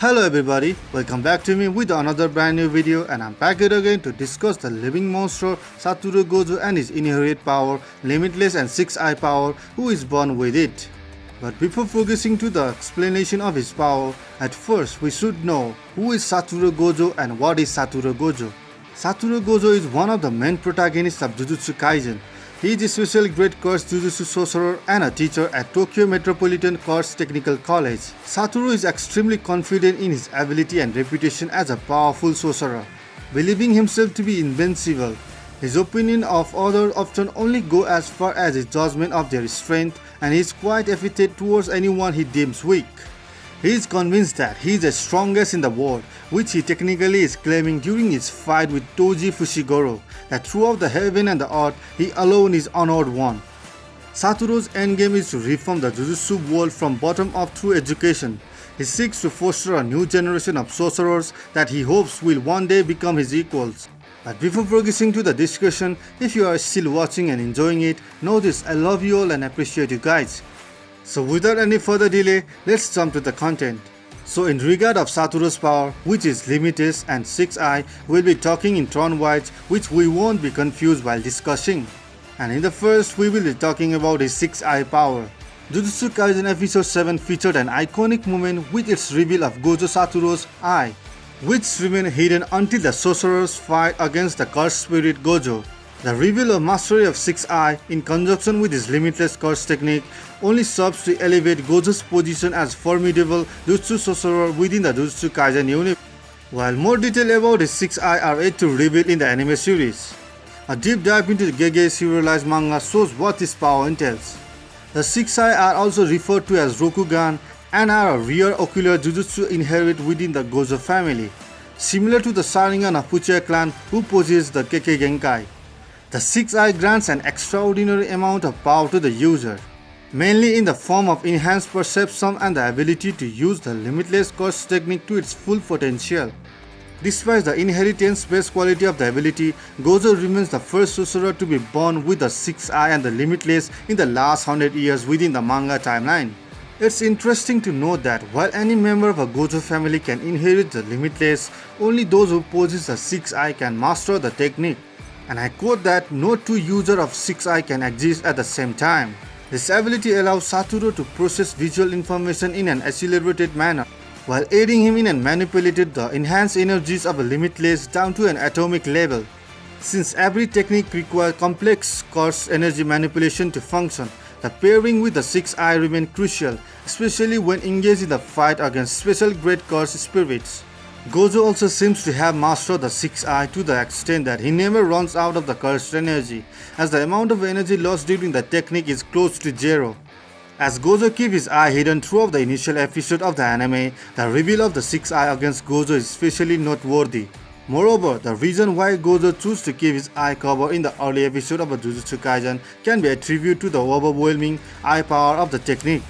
Hello everybody, welcome back to me with another brand new video, and I'm back here again to discuss the living monster Saturo Gojo and his inherent power, Limitless and 6-eye power, who is born with it. But before focusing to the explanation of his power, at first we should know who is Saturo Gojo and what is Saturo Gojo. Saturo Gojo is one of the main protagonists of JUJUTSU Kaisen. He is a special grade course Jujutsu sorcerer and a teacher at Tokyo Metropolitan Course Technical College. Saturo is extremely confident in his ability and reputation as a powerful sorcerer, believing himself to be invincible. His opinion of others often only go as far as his judgment of their strength, and he is quite effeminate towards anyone he deems weak. He is convinced that he is the strongest in the world, which he technically is claiming during his fight with Toji Fushiguro, that throughout the heaven and the earth, he alone is honored one. Saturo's endgame is to reform the Jujutsu world from bottom up through education. He seeks to foster a new generation of sorcerers that he hopes will one day become his equals. But before progressing to the discussion, if you are still watching and enjoying it, know this, I love you all and appreciate you guys. So without any further delay, let's jump to the content. So in regard of Saturo's power, which is Limitless and 6-eye, we'll be talking in turn-wise, which we won't be confused while discussing. And in the first, we will be talking about his 6-eye power. JUJUTSU Kaisen episode 7 featured an iconic moment with its reveal of Gojo Saturo's eye, which remained hidden until the sorcerers fight against the cursed spirit Gojo. The reveal of mastery of 6-eye in conjunction with his limitless curse technique only serves to elevate Gojo's position as formidable jutsu sorcerer within the JUJUTSU Kaisen universe, while more detail about his 6-eye are yet to reveal in the anime series. A deep dive into the Gege serialized manga shows what this power entails. The 6-eye are also referred to as Rokugan and are a rare ocular jutsu inherent within the Gojo family, similar to the Sharingan of Uchiha clan who possess the Kekkei Genkai. The 6-eye grants an extraordinary amount of power to the user, mainly in the form of enhanced perception and the ability to use the limitless curse technique to its full potential. Despite the inheritance-based quality of the ability, Gojo remains the first sorcerer to be born with the 6-eye and the limitless in the last 100 years within the manga timeline. It's interesting to note that while any member of a Gojo family can inherit the limitless, only those who possess the 6-eye can master the technique. And I quote that no two users of 6-eye can exist at the same time. This ability allows Saturo to process visual information in an accelerated manner, while aiding him in and manipulated the enhanced energies of a limitless down to an atomic level. Since every technique requires complex curse energy manipulation to function, the pairing with the 6-eye remains crucial, especially when engaged in the fight against special great curse spirits. Gojo also seems to have mastered the 6-eye to the extent that he never runs out of the cursed energy, as the amount of energy lost during the technique is close to zero. As Gojo keeps his eye hidden throughout the initial episode of the anime, the reveal of the 6-eye against Gojo is especially noteworthy. Moreover, the reason why Gojo chose to keep his eye covered in the early episode of JUJUTSU Kaisen can be attributed to the overwhelming eye power of the technique,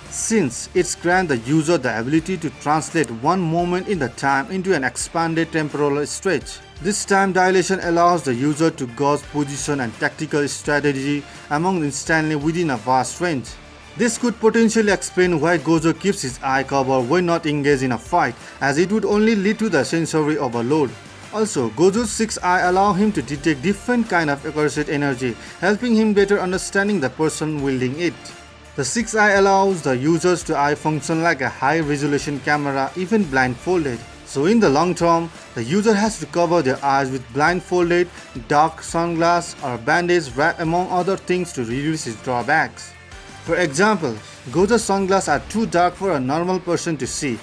since it grants the user the ability to translate one moment in the time into an expanded temporal stretch. This time dilation allows the user to gauge position and tactical strategy among instantly within a vast range. This could potentially explain why Gojo keeps his eye covered when not engaged in a fight, as it would only lead to the sensory overload. Also, Gojo's 6-eye allow him to detect different kind of accursed energy, helping him better understanding the person wielding it. The 6-eye allows the users to eye function like a high-resolution camera even blindfolded. So in the long term, the user has to cover their eyes with blindfolded, dark sunglass or bandage wrap among other things to reduce its drawbacks. For example, Gojo's sunglasses are too dark for a normal person to see.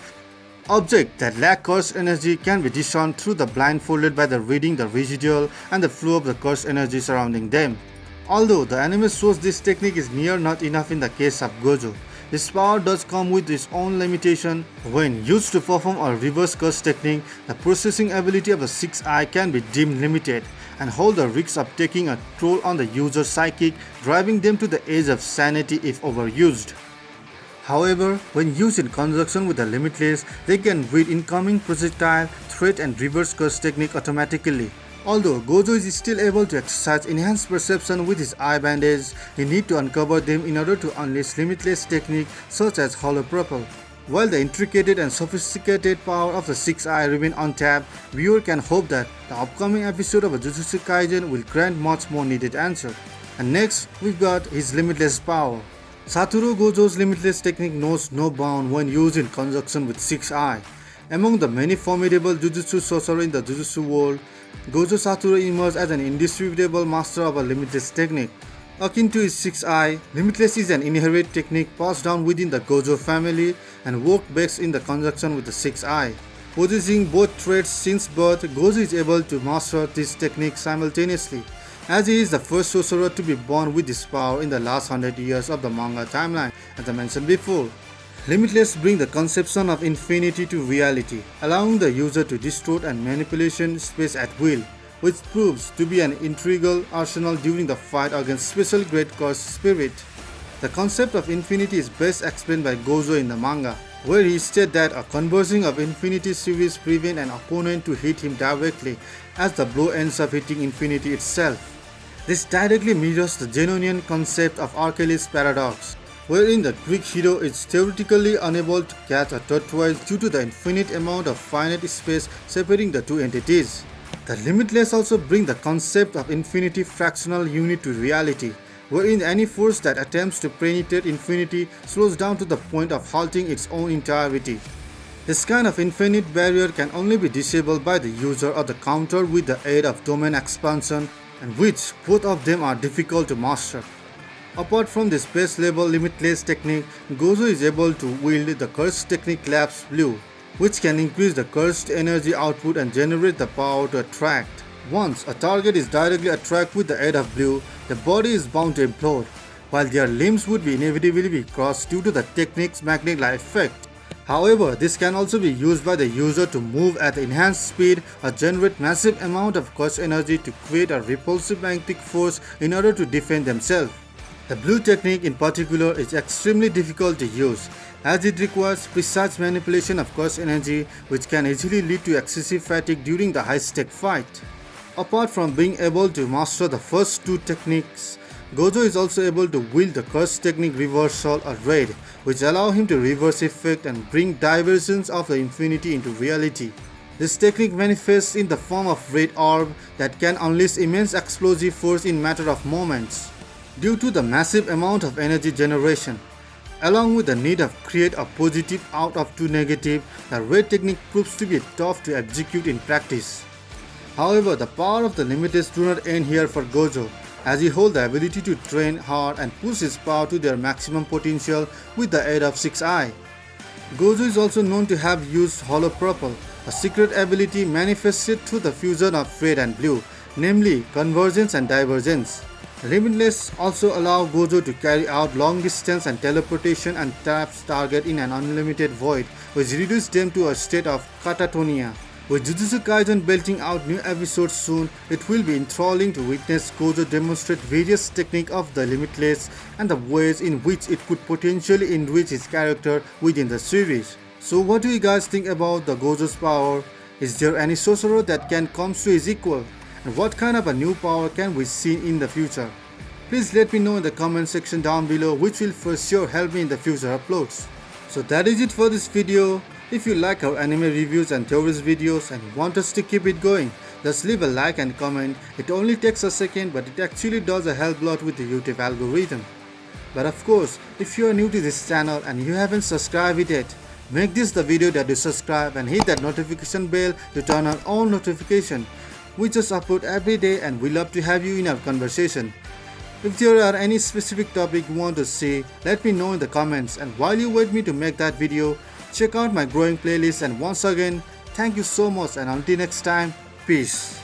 Objects that lack curse energy can be discerned through the blindfolded by the reading the residual and the flow of the curse energy surrounding them. Although the anime shows this technique is near not enough in the case of Gojo, this power does come with its own limitation. When used to perform a reverse curse technique, the processing ability of the 6-eye can be deemed limited and hold the risk of taking a toll on the user's psychic, driving them to the edge of sanity if overused. However, when used in conjunction with the limitless, they can read incoming projectile, threat and reverse curse technique automatically. Although Gojo is still able to exercise enhanced perception with his eye bandage, he needs to uncover them in order to unleash limitless technique such as hollow purple. While the intricate and sophisticated power of the 6 Eye remain untapped, viewer can hope that the upcoming episode of Jujutsu Kaisen will grant much more needed answer. And next, we've got his limitless power. Saturo Gojo's limitless technique knows no bound when used in conjunction with 6 Eye. Among the many formidable Jujutsu sorcerers in the Jujutsu world, Gojo Saturo emerged as an indisputable master of a limitless technique. Akin to his 6 Eye, Limitless is an inherent technique passed down within the Gojo family and worked best in the conjunction with the 6 Eye. Possessing both traits since birth, Gojo is able to master this technique simultaneously, as he is the first sorcerer to be born with this power in the last 100 years of the manga timeline, as I mentioned before. Limitless brings the conception of infinity to reality, allowing the user to distort and manipulation space at will, which proves to be an integral arsenal during the fight against special great cursed spirit. The concept of infinity is best explained by Gojo in the manga, where he stated that a converging of infinity series prevents an opponent to hit him directly, as the blow ends up hitting infinity itself. This directly mirrors the Genonian concept of Archelaus' paradox, wherein the Greek hero is theoretically unable to catch a tortoise due to the infinite amount of finite space separating the two entities. The Limitless also bring the concept of infinity fractional unit to reality, wherein any force that attempts to penetrate infinity slows down to the point of halting its own entirety. This kind of infinite barrier can only be disabled by the user or the counter with the aid of domain expansion, and which both of them are difficult to master. Apart from this base level Limitless technique, Gojo is able to wield the cursed technique Lapse Blue, which can increase the cursed energy output and generate the power to attract. Once a target is directly attracted with the aid of blue, the body is bound to implode, while their limbs would be inevitably be crushed due to the technique's magnetic effect. However, this can also be used by the user to move at enhanced speed or generate massive amount of cursed energy to create a repulsive magnetic force in order to defend themselves. The blue technique in particular is extremely difficult to use, as it requires precise manipulation of cursed energy, which can easily lead to excessive fatigue during the high-stake fight. Apart from being able to master the first two techniques, Gojo is also able to wield the cursed technique Reversal or Raid, which allow him to reverse effect and bring diversions of the infinity into reality. This technique manifests in the form of Red Orb that can unleash immense explosive force in matter of moments, due to the massive amount of energy generation. Along with the need of create a positive out of two negative, the Red technique proves to be tough to execute in practice. However, the power of the Limitless do not end here for Gojo, as he holds the ability to train hard and push his power to their maximum potential with the aid of 6 Eye. Gojo is also known to have used Hollow Purple, a secret ability manifested through the fusion of red and blue, namely convergence and divergence. Limitless also allow Gojo to carry out long distance and teleportation and traps target in an unlimited void, which reduces them to a state of catatonia. With Jujutsu Kaisen belting out new episodes soon, it will be enthralling to witness Gojo demonstrate various techniques of the Limitless and the ways in which it could potentially enrich his character within the series. So what do you guys think about the Gojo's power? Is there any sorcerer that can come to his equal? And what kind of a new power can we see in the future? Please let me know in the comment section down below, which will for sure help me in the future uploads. So that is it for this video. If you like our anime reviews and theories videos and want us to keep it going, just leave a like and comment. It only takes a second, but it actually does a help lot with the YouTube algorithm. But of course, if you are new to this channel and you haven't subscribed yet, make this the video that you subscribe and hit that notification bell to turn on all notifications. We just upload every day and we love to have you in our conversation. If there are any specific topic you want to see, let me know in the comments, and while you wait me to make that video, check out my growing playlist, and once again, thank you so much, and until next time, peace.